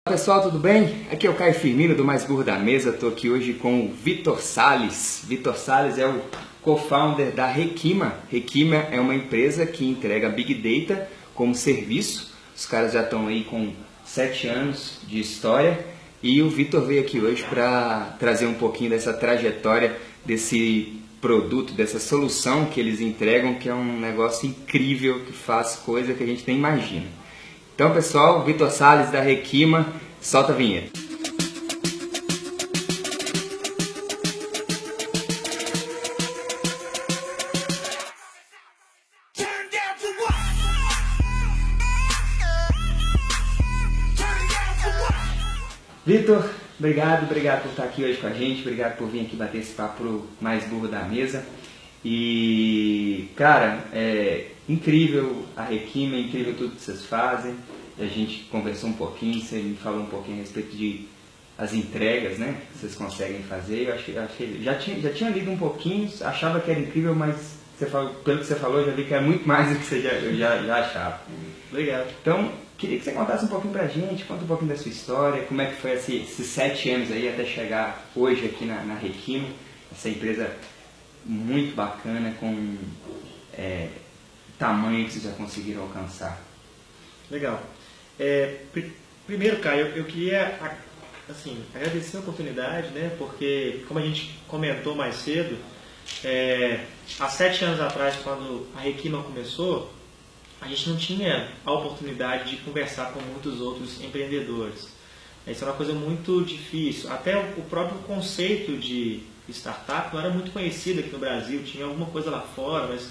Pessoal, tudo bem? Aqui é o Caio Firmino do Mais Burro da Mesa. Estou aqui hoje com o Vitor Salles. Vitor Salles é o co-founder da Requima. Requima é uma empresa que entrega Big Data como serviço. Os caras já estão aí com 7 anos de história e o Vitor veio aqui hoje para trazer um pouquinho dessa trajetória desse produto, dessa solução que eles entregam, que é um negócio incrível, que faz coisa que a gente nem imagina. Então, pessoal, Vitor Salles da Requima, solta a vinheta. Vitor, obrigado por estar aqui hoje com a gente, obrigado por vir aqui bater esse papo pro Mais Burro da Mesa. E, cara, é incrível a Requima, é incrível tudo que vocês fazem. A gente conversou um pouquinho, você me falou um pouquinho a respeito de as entregas, né, que vocês conseguem fazer. Eu achei já tinha lido um pouquinho, achava que era incrível, mas pelo que você falou, eu já vi que é muito mais do que eu já achava. Obrigado. Então, queria que você contasse um pouquinho pra gente, conta um pouquinho da sua história, como é que foi esses 7 anos aí até chegar hoje aqui na Requima, essa empresa muito bacana, com tamanho que vocês já conseguiram alcançar. Legal. Primeiro, Caio, eu queria agradecer a oportunidade, né? Porque, como a gente comentou mais cedo, há 7 anos atrás, quando a Requima começou, a gente não tinha a oportunidade de conversar com muitos outros empreendedores. Isso é uma coisa muito difícil. Até o próprio conceito de startup não era muito conhecido aqui no Brasil, tinha alguma coisa lá fora, mas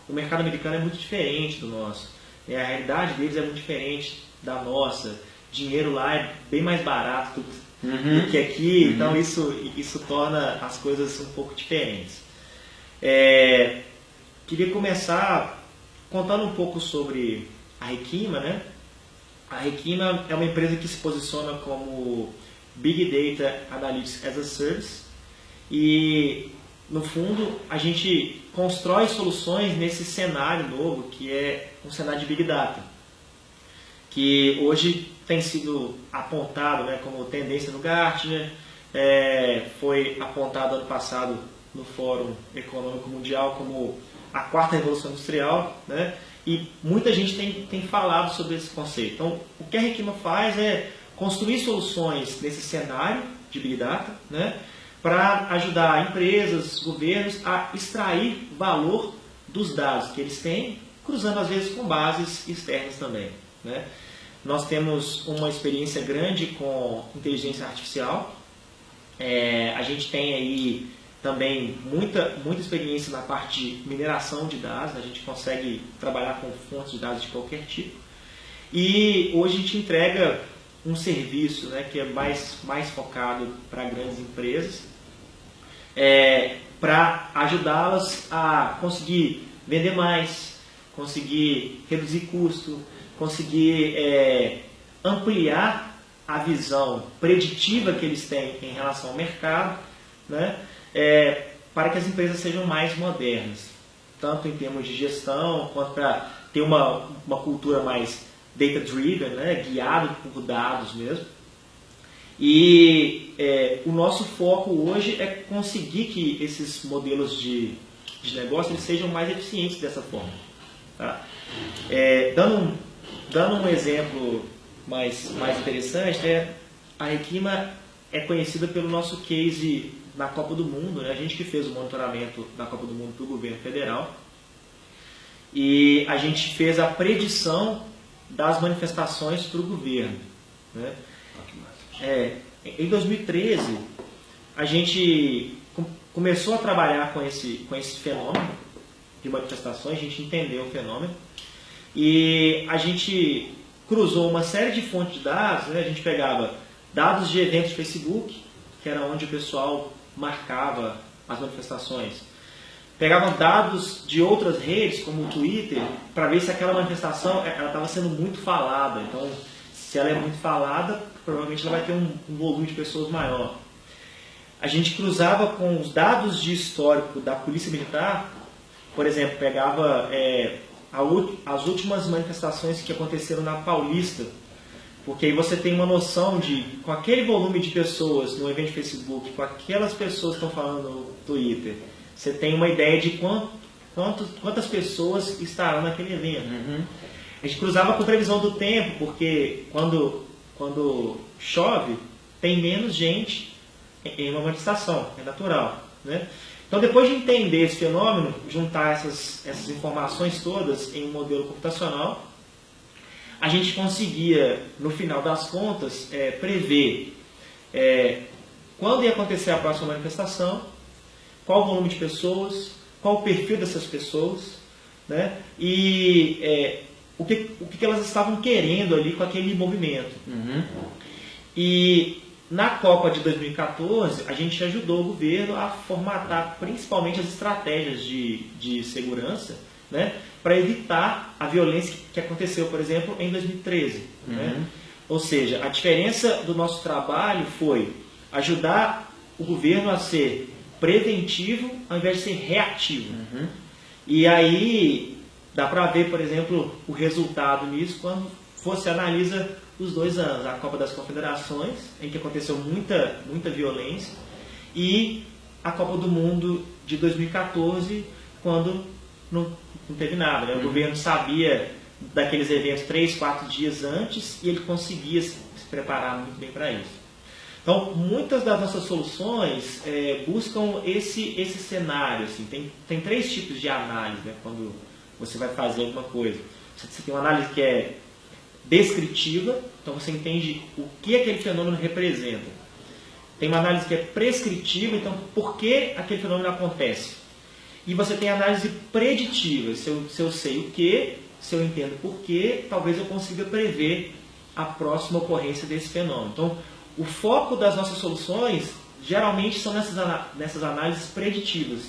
o mercado americano é muito diferente do nosso. A realidade deles é muito diferente da nossa. Dinheiro lá é bem mais barato do que aqui, então isso torna as coisas um pouco diferentes. Queria começar contando um pouco sobre a Requima, né? A Requima é uma empresa que se posiciona como Big Data Analytics as a Service e, no fundo, a gente constrói soluções nesse cenário novo que é um cenário de Big Data, que hoje tem sido apontado, né, como tendência no Gartner, foi apontado ano passado no Fórum Econômico Mundial como a 4ª Revolução Industrial, né? E muita gente tem falado sobre esse conceito. Então, o que a Requima faz é construir soluções nesse cenário de Big Data, né? Para ajudar empresas, governos a extrair valor dos dados que eles têm, cruzando às vezes com bases externas também, né? Nós temos uma experiência grande com inteligência artificial. A gente tem aí também muita experiência na parte de mineração de dados. A gente consegue trabalhar com fontes de dados de qualquer tipo. E hoje a gente entrega um serviço, né, que é mais focado para grandes empresas, para ajudá-las a conseguir vender mais, conseguir reduzir custo, conseguir ampliar a visão preditiva que eles têm em relação ao mercado, né? Para que as empresas sejam mais modernas, tanto em termos de gestão, quanto para ter uma cultura mais data-driven, né? Guiado por dados mesmo. E o nosso foco hoje é conseguir que esses modelos de negócio eles sejam mais eficientes dessa forma. Tá? Dando um exemplo mais interessante, a Requima é conhecida pelo nosso case na Copa do Mundo, né? A gente que fez o monitoramento da Copa do Mundo para o governo federal e a gente fez a predição das manifestações para o governo, né? Em 2013 a gente começou a trabalhar com esse fenômeno de manifestações, a gente entendeu o fenômeno e a gente cruzou uma série de fontes de dados, né? A gente pegava dados de eventos de Facebook, que era onde o pessoal marcava as manifestações. Pegavam dados de outras redes, como o Twitter, para ver se aquela manifestação estava sendo muito falada. Então, se ela é muito falada, provavelmente ela vai ter um volume de pessoas maior. A gente cruzava com os dados de histórico da Polícia Militar, por exemplo, pegava as últimas manifestações que aconteceram na Paulista, Porque aí você tem uma noção de, com aquele volume de pessoas no evento de Facebook, com aquelas pessoas que estão falando no Twitter, você tem uma ideia de quantas pessoas estarão naquele evento. A gente cruzava com previsão do tempo, porque quando chove, tem menos gente em uma manifestação, é natural, né? Então, depois de entender esse fenômeno, juntar essas informações todas em um modelo computacional, a gente conseguia, no final das contas, prever quando ia acontecer a próxima manifestação, qual o volume de pessoas, qual o perfil dessas pessoas, né? E o que elas estavam querendo ali com aquele movimento. E na Copa de 2014, a gente ajudou o governo a formatar principalmente as estratégias de segurança, né, para evitar a violência que aconteceu, por exemplo, em 2013. Né? Ou seja, a diferença do nosso trabalho foi ajudar o governo a ser preventivo ao invés de ser reativo. E aí dá para ver, por exemplo, o resultado nisso quando você analisa os 2 anos, a Copa das Confederações, em que aconteceu muita violência, e a Copa do Mundo de 2014, quando não teve nada. Né? O governo sabia daqueles eventos 3, 4 dias antes e ele conseguia se preparar muito bem para isso. Então, muitas das nossas soluções buscam esse cenário. Assim. Tem 3 tipos de análise, né, quando você vai fazer alguma coisa. Você tem uma análise que é descritiva, então você entende o que aquele fenômeno representa. Tem uma análise que é prescritiva, então por que aquele fenômeno acontece. E você tem a análise preditiva, se eu sei o que, se eu entendo por que, talvez eu consiga prever a próxima ocorrência desse fenômeno. Então, o foco das nossas soluções geralmente são nessas análises preditivas,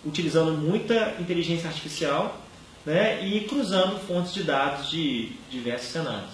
utilizando muita inteligência artificial, né, e cruzando fontes de dados de diversos cenários.